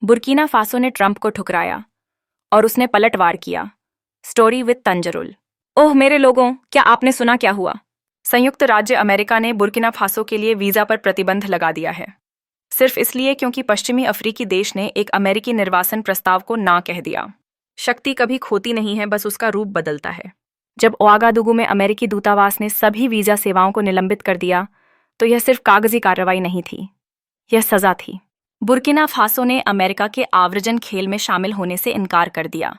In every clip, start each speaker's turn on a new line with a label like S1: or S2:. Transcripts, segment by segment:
S1: Burkina Faso ने Trump को ठुकराया और उसने पलटवार किया। Story with तंजरुल। ओह मेरे लोगों, क्या आपने सुना क्या हुआ? संयुक्त राज्य अमेरिका ने बुर्किना फासो के लिए वीजा पर प्रतिबंध लगा दिया है, सिर्फ इसलिए क्योंकि पश्चिमी अफ्रीकी देश ने एक अमेरिकी निर्वासन प्रस्ताव को ना कह दिया। शक्ति कभी खोती नहीं है, बस उसका रूप बदलता है। जब ओआगादुगु में अमेरिकी दूतावास ने सभी वीजा सेवाओं को निलंबित कर दिया तो यह सिर्फ कागजी कार्रवाई नहीं थी, यह सजा थी। बुर्किना फासो ने अमेरिका के आव्रजन खेल में शामिल होने से इनकार कर दिया।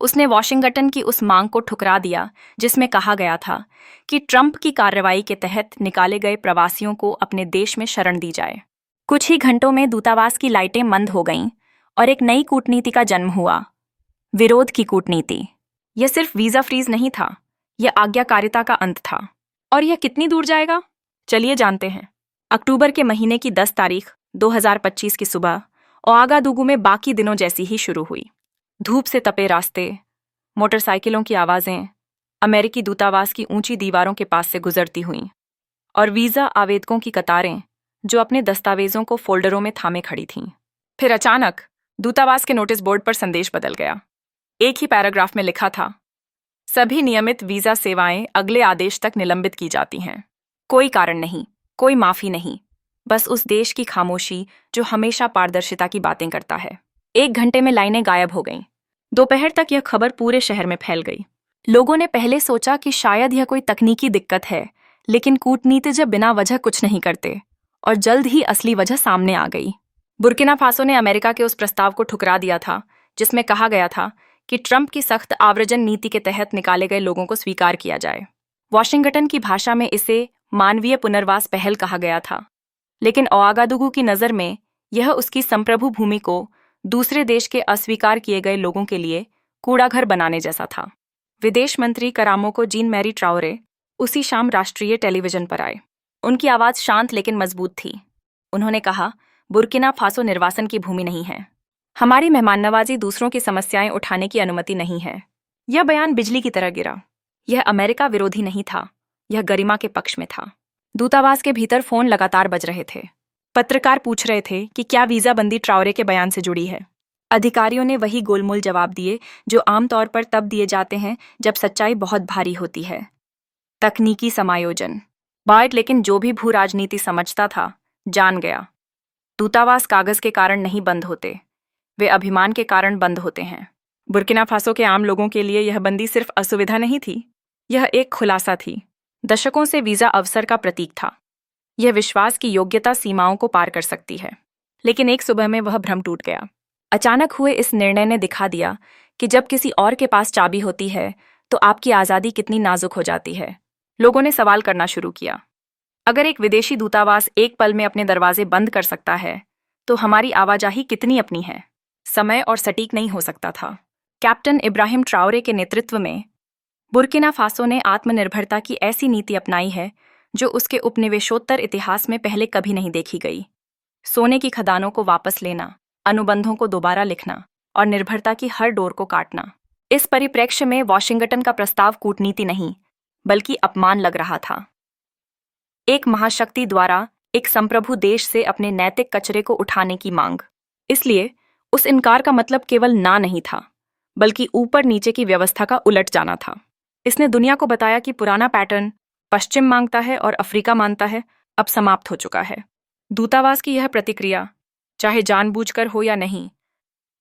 S1: उसने वॉशिंगटन की उस मांग को ठुकरा दिया जिसमें कहा गया था कि ट्रंप की कार्रवाई के तहत निकाले गए प्रवासियों को अपने देश में शरण दी जाए। कुछ ही घंटों में दूतावास की लाइटें मंद हो गईं और एक नई कूटनीति का जन्म हुआ, विरोध की कूटनीति। यह सिर्फ वीजा फ्रीज नहीं था, यह आज्ञाकारिता का अंत था। और यह कितनी दूर जाएगा, चलिए जानते हैं। अक्टूबर के महीने की 10 तारीख 2025 की सुबह ओआगादुगु में बाकी दिनों जैसी ही शुरू हुई। धूप से तपे रास्ते, मोटरसाइकिलों की आवाजें अमेरिकी दूतावास की ऊंची दीवारों के पास से गुजरती हुईं और वीजा आवेदकों की कतारें जो अपने दस्तावेजों को फोल्डरों में थामे खड़ी थीं। फिर अचानक दूतावास के नोटिस बोर्ड पर संदेश बदल गया। एक ही पैराग्राफ में लिखा था, सभी नियमित वीजा सेवाएं अगले आदेश तक निलंबित की जाती हैं। कोई कारण नहीं, कोई माफी नहीं, बस उस देश की खामोशी जो हमेशा पारदर्शिता की बातें करता है। 1 घंटे में लाइनें गायब हो गईं। दोपहर तक यह खबर पूरे शहर में फैल गई। लोगों ने पहले सोचा कि शायद यह कोई तकनीकी दिक्कत है, लेकिन कूटनीतिज्ञ बिना वजह कुछ नहीं करते और जल्द ही असली वजह सामने आ गई। बुर्किना फासो ने अमेरिका के उस प्रस्ताव को ठुकरा दिया था जिसमें कहा गया था कि ट्रंप की सख्त आव्रजन नीति के तहत निकाले गए लोगों को स्वीकार किया जाए। वॉशिंगटन की भाषा में इसे मानवीय पुनर्वास पहल कहा गया था, लेकिन ओआगादुगु की नज़र में यह उसकी संप्रभु भूमि को दूसरे देश के अस्वीकार किए गए लोगों के लिए कूड़ाघर बनाने जैसा था। विदेश मंत्री करामोको जीन मैरी ट्राओरे उसी शाम राष्ट्रीय टेलीविजन पर आए। उनकी आवाज़ शांत लेकिन मजबूत थी। उन्होंने कहा, बुर्किना फासो निर्वासन की भूमि नहीं है। हमारी मेहमाननवाजी दूसरों की समस्याएं उठाने की अनुमति नहीं है। यह बयान बिजली की तरह गिरा। यह अमेरिका विरोधी नहीं था, यह गरिमा के पक्ष में था। दूतावास के भीतर फोन लगातार बज रहे थे। पत्रकार पूछ रहे थे कि क्या वीजाबंदी ट्राओरे के बयान से जुड़ी है। अधिकारियों ने वही गोलमोल जवाब दिए जो आमतौर पर तब दिए जाते हैं जब सच्चाई बहुत भारी होती है। तकनीकी समायोजन। बाइट, लेकिन जो भी भू राजनीति समझता था जान गया। दूतावास कागज के कारण नहीं बंद होते, वे अभिमान के कारण बंद होते हैं। बुर्किना फासो के आम लोगों के लिए यह बंदी सिर्फ असुविधा नहीं थी, यह एक खुलासा थी। दशकों से वीजा अवसर का प्रतीक था। यह विश्वास की योग्यता सीमाओं को पार कर सकती है। लेकिन एक सुबह में वह भ्रम टूट गया। अचानक हुए इस निर्णय ने दिखा दिया कि जब किसी और के पास चाबी होती है तो आपकी आज़ादी कितनी नाजुक हो जाती है। लोगों ने सवाल करना शुरू किया, अगर एक विदेशी दूतावास एक पल में अपने दरवाजे बंद कर सकता है तो हमारी आवाजाही कितनी अपनी है। समय और सटीक नहीं हो सकता था। कैप्टन इब्राहिम ट्राओरे के नेतृत्व में बुर्किना फासो ने आत्मनिर्भरता की ऐसी नीति अपनाई है जो उसके उपनिवेशोत्तर इतिहास में पहले कभी नहीं देखी गई। सोने की खदानों को वापस लेना, अनुबंधों को दोबारा लिखना और निर्भरता की हर डोर को काटना। इस परिप्रेक्ष्य में वॉशिंगटन का प्रस्ताव कूटनीति नहीं बल्कि अपमान लग रहा था। एक महाशक्ति द्वारा एक संप्रभु देश से अपने नैतिक कचरे को उठाने की मांग। इसलिए उस इनकार का मतलब केवल ना नहीं था, बल्कि ऊपर नीचे की व्यवस्था का उलट जाना था। इसने दुनिया को बताया कि पुराना पैटर्न, पश्चिम मांगता है और अफ्रीका मानता है, अब समाप्त हो चुका है। दूतावास की यह प्रतिक्रिया, चाहे जानबूझकर हो या नहीं,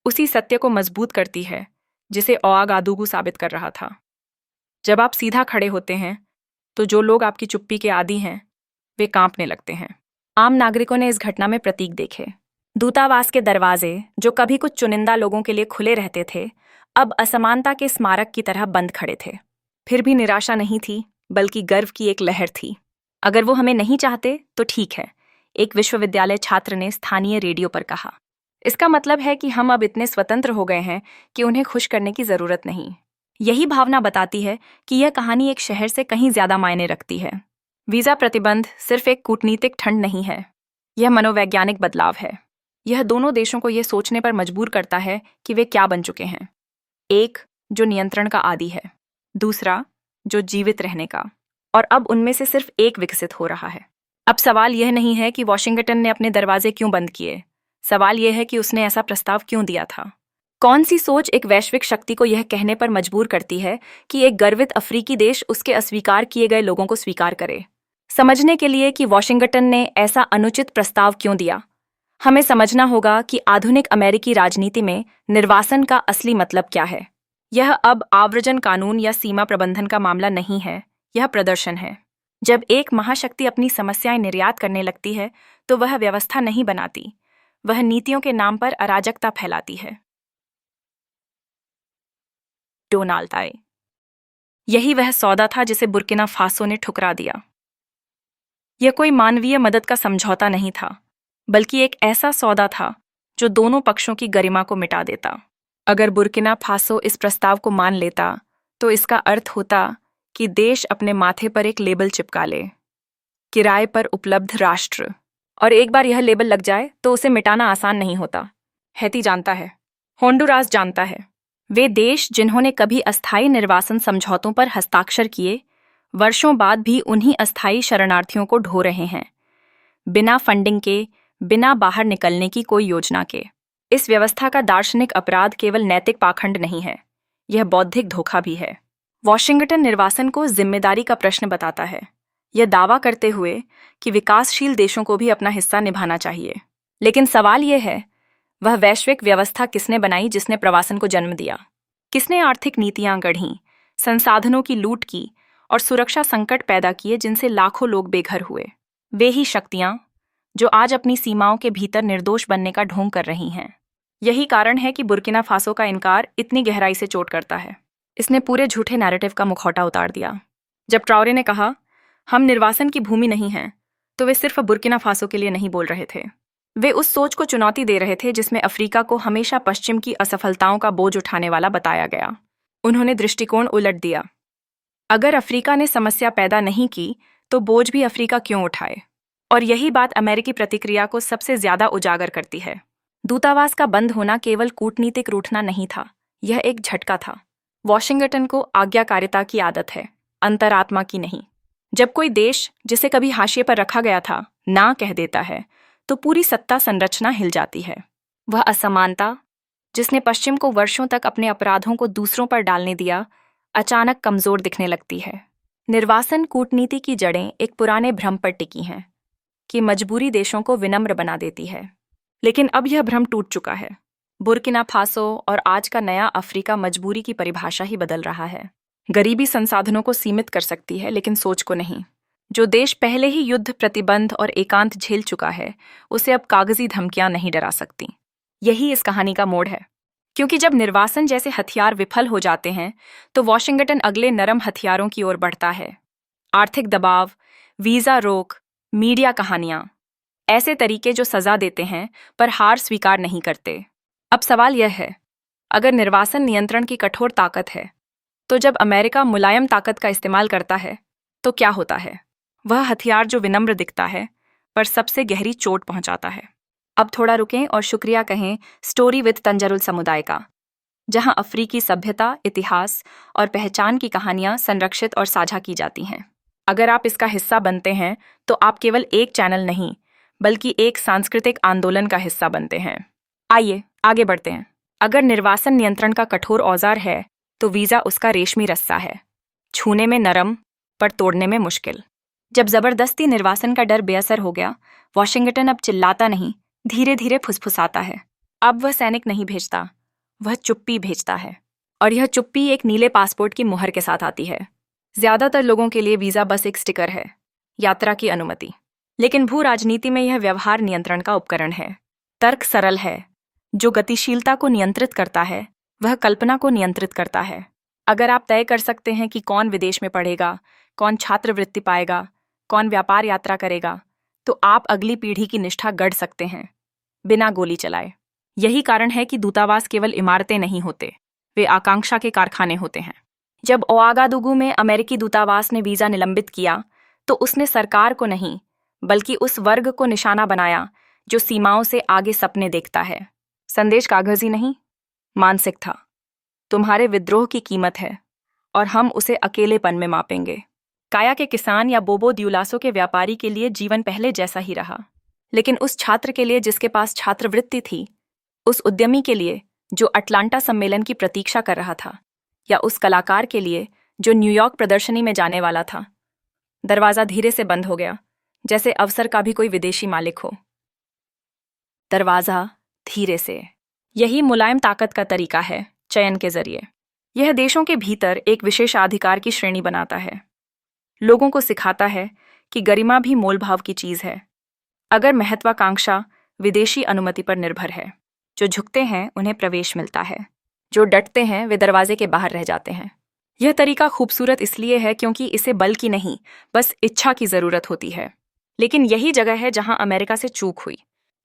S1: उसी सत्य को मजबूत करती है जिसे ओआगादुगु साबित कर रहा था। जब आप सीधा खड़े होते हैं तो जो लोग आपकी चुप्पी के आदी हैं वे कांपने लगते हैं। आम नागरिकों ने इस घटना में प्रतीक देखे। दूतावास के दरवाजे जो कभी कुछ चुनिंदा लोगों के लिए खुले रहते थे, अब असमानता के स्मारक की तरह बंद खड़े थे। फिर भी निराशा नहीं थी, बल्कि गर्व की एक लहर थी। अगर वो हमें नहीं चाहते तो ठीक है, एक विश्वविद्यालय छात्र ने स्थानीय रेडियो पर कहा। इसका मतलब है कि हम अब इतने स्वतंत्र हो गए हैं कि उन्हें खुश करने की जरूरत नहीं। यही भावना बताती है कि यह कहानी एक शहर से कहीं ज्यादा मायने रखती है। वीजा प्रतिबंध सिर्फ एक कूटनीतिक ठंड नहीं है, यह मनोवैज्ञानिक बदलाव है। यह दोनों देशों को यह सोचने पर मजबूर करता है कि वे क्या बन चुके हैं। एक जो नियंत्रण का आदी है, दूसरा जो जीवित रहने का, और अब उनमें से सिर्फ एक विकसित हो रहा है। अब सवाल यह नहीं है कि वॉशिंगटन ने अपने दरवाजे क्यों बंद किए, सवाल यह है कि उसने ऐसा प्रस्ताव क्यों दिया था। कौन सी सोच एक वैश्विक शक्ति को यह कहने पर मजबूर करती है कि एक गर्वित अफ्रीकी देश उसके अस्वीकार किए गए लोगों को स्वीकार करे। समझने के लिए कि वॉशिंगटन ने ऐसा अनुचित प्रस्ताव क्यों दिया, हमें समझना होगा कि आधुनिक अमेरिकी राजनीति में निर्वासन का असली मतलब क्या है। यह अब आव्रजन कानून या सीमा प्रबंधन का मामला नहीं है, यह प्रदर्शन है। जब एक महाशक्ति अपनी समस्याएं निर्यात करने लगती है तो वह व्यवस्था नहीं बनाती, वह नीतियों के नाम पर अराजकता फैलाती है। डोनाल्ड आए। यही वह सौदा था जिसे बुर्किना फासो ने ठुकरा दिया। यह कोई मानवीय मदद का समझौता नहीं था, बल्कि एक ऐसा सौदा था जो दोनों पक्षों की गरिमा को मिटा देता। अगर बुर्किना फासो इस प्रस्ताव को मान लेता तो इसका अर्थ होता कि देश अपने माथे पर एक लेबल चिपका ले, किराए पर उपलब्ध राष्ट्र। और एक बार यह लेबल लग जाए तो उसे मिटाना आसान नहीं होता। हैती जानता है, होंडुरास जानता है। वे देश जिन्होंने कभी अस्थायी निर्वासन समझौतों पर हस्ताक्षर किए, वर्षों बाद भी उन्हीं अस्थायी शरणार्थियों को ढो रहे हैं, बिना फंडिंग के, बिना बाहर निकलने की कोई योजना के। इस व्यवस्था का दार्शनिक अपराध केवल नैतिक पाखंड नहीं है, यह बौद्धिक धोखा भी है। वॉशिंगटन निर्वासन को जिम्मेदारी का प्रश्न बताता है, यह दावा करते हुए कि विकासशील देशों को भी अपना हिस्सा निभाना चाहिए। लेकिन सवाल यह है, वह वैश्विक व्यवस्था किसने बनाई जिसने प्रवासन को जन्म दिया? किसने आर्थिक नीतियां गढ़ीं, संसाधनों की लूट की और सुरक्षा संकट पैदा किए जिनसे लाखों लोग बेघर हुए? वे ही शक्तियां जो आज अपनी सीमाओं के भीतर निर्दोष बनने का ढोंग कर रही हैं। यही कारण है कि बुर्किना फासो का इनकार इतनी गहराई से चोट करता है। इसने पूरे झूठे नैरेटिव का मुखौटा उतार दिया। जब ट्राओरे ने कहा, हम निर्वासन की भूमि नहीं हैं, तो वे सिर्फ बुर्किना फासो के लिए नहीं बोल रहे थे। वे उस सोच को चुनौती दे रहे थे जिसमें अफ्रीका को हमेशा पश्चिम की असफलताओं का बोझ उठाने वाला बताया गया। उन्होंने दृष्टिकोण उलट दिया। अगर अफ्रीका ने समस्या पैदा नहीं की तो बोझ भी अफ्रीका क्यों उठाए? और यही बात अमेरिकी प्रतिक्रिया को सबसे ज्यादा उजागर करती है। दूतावास का बंद होना केवल कूटनीतिक रूठना नहीं था, यह एक झटका था। वॉशिंगटन को आज्ञाकारिता की आदत है, अंतरात्मा की नहीं। जब कोई देश जिसे कभी हाशिए पर रखा गया था ना कह देता है तो पूरी सत्ता संरचना हिल जाती है। वह असमानता जिसने पश्चिम को वर्षों तक अपने अपराधों को दूसरों पर डालने दिया, अचानक कमजोर दिखने लगती है। निर्वासन कूटनीति की जड़ें एक पुराने भ्रम पर टिकी हैं कि मजबूरी देशों को विनम्र बना देती है। लेकिन अब यह भ्रम टूट चुका है। बुर्किना फासो और आज का नया अफ्रीका मजबूरी की परिभाषा ही बदल रहा है। गरीबी संसाधनों को सीमित कर सकती है, लेकिन सोच को नहीं। जो देश पहले ही युद्ध, प्रतिबंध और एकांत झेल चुका है, उसे अब कागजी धमकियां नहीं डरा सकती। यही इस कहानी का मोड़ है। क्योंकि जब निर्वासन जैसे हथियार विफल हो जाते हैं तो वॉशिंगटन अगले नरम हथियारों की ओर बढ़ता है। आर्थिक दबाव, वीजा रोक, मीडिया कहानियां, ऐसे तरीके जो सजा देते हैं पर हार स्वीकार नहीं करते। अब सवाल यह है, अगर निर्वासन नियंत्रण की कठोर ताकत है, तो जब अमेरिका मुलायम ताकत का इस्तेमाल करता है तो क्या होता है? वह हथियार जो विनम्र दिखता है पर सबसे गहरी चोट पहुंचाता है। अब थोड़ा रुकें और शुक्रिया कहें स्टोरी विद तंजरुल समुदाय का, जहां अफ्रीकी सभ्यता, इतिहास और पहचान की कहानियां संरक्षित और साझा की जाती हैं। अगर आप इसका हिस्सा बनते हैं तो आप केवल एक चैनल नहीं, बल्कि एक सांस्कृतिक आंदोलन का हिस्सा बनते हैं। आइए आगे बढ़ते हैं। अगर निर्वासन नियंत्रण का कठोर औजार है तो वीजा उसका रेशमी रस्सा है, छूने में नरम पर तोड़ने में मुश्किल। जब जबरदस्ती निर्वासन का डर बेअसर हो गया, वॉशिंगटन अब चिल्लाता नहीं, धीरे धीरे फुसफुसाता है। अब वह सैनिक नहीं भेजता, वह चुप्पी भेजता है। और यह चुप्पी एक नीले पासपोर्ट की मुहर के साथ आती है। ज्यादातर लोगों के लिए वीजा बस एक स्टिकर है, यात्रा की अनुमति। लेकिन भू राजनीति में यह व्यवहार नियंत्रण का उपकरण है। तर्क सरल है, जो गतिशीलता को नियंत्रित करता है वह कल्पना को नियंत्रित करता है। अगर आप तय कर सकते हैं कि कौन विदेश में पढ़ेगा, कौन छात्रवृत्ति पाएगा, कौन व्यापार यात्रा करेगा, तो आप अगली पीढ़ी की निष्ठा गढ़ सकते हैं, बिना गोली चलाए। यही कारण है कि दूतावास केवल इमारतें नहीं होते, वे आकांक्षा के कारखाने होते हैं। जब ओआगादुगु में अमेरिकी दूतावास ने वीजा निलंबित किया तो उसने सरकार को नहीं, बल्कि उस वर्ग को निशाना बनाया जो सीमाओं से आगे सपने देखता है। संदेश कागजी नहीं, मानसिक था। तुम्हारे विद्रोह की कीमत है और हम उसे अकेलेपन में मापेंगे। काया के किसान या बोबो द्यूलासो के व्यापारी के लिए जीवन पहले जैसा ही रहा। लेकिन उस छात्र के लिए जिसके पास छात्रवृत्ति थी, उस उद्यमी के लिए जो अटलांटा सम्मेलन की प्रतीक्षा कर रहा था, या उस कलाकार के लिए जो न्यूयॉर्क प्रदर्शनी में जाने वाला था, दरवाजा धीरे से बंद हो गया, जैसे अवसर का भी कोई विदेशी मालिक हो। दरवाजा धीरे से। यही मुलायम ताकत का तरीका है, चयन के जरिए। यह देशों के भीतर एक विशेषाधिकार की श्रेणी बनाता है। लोगों को सिखाता है कि गरिमा भी मोलभाव की चीज है, अगर महत्वाकांक्षा विदेशी अनुमति पर निर्भर है। जो झुकते हैं उन्हें प्रवेश मिलता है, जो डटते हैं वे दरवाजे के बाहर रह जाते हैं। यह तरीका खूबसूरत इसलिए है क्योंकि इसे बल की नहीं, बस इच्छा की जरूरत होती है। लेकिन यही जगह है जहां अमेरिका से चूक हुई।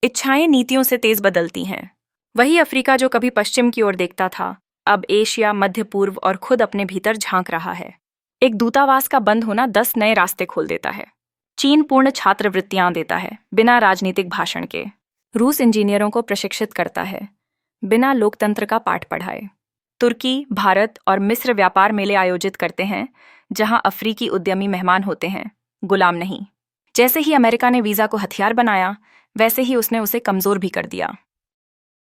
S1: इच्छाएं नीतियों से तेज बदलती हैं। वही अफ्रीका जो कभी पश्चिम की ओर देखता था, अब एशिया, मध्य पूर्व और खुद अपने भीतर झांक रहा है। एक दूतावास का बंद होना 10 नए रास्ते खोल देता है। चीन पूर्ण छात्रवृत्तियां देता है, बिना राजनीतिक भाषण के। रूस इंजीनियरों को प्रशिक्षित करता है, बिना लोकतंत्र का पाठ पढ़ाए। तुर्की, भारत और मिस्र व्यापार मेले आयोजित करते हैं, जहां अफ्रीकी उद्यमी मेहमान होते हैं, गुलाम नहीं। जैसे ही अमेरिका ने वीजा को हथियार बनाया, वैसे ही उसने उसे कमजोर भी कर दिया।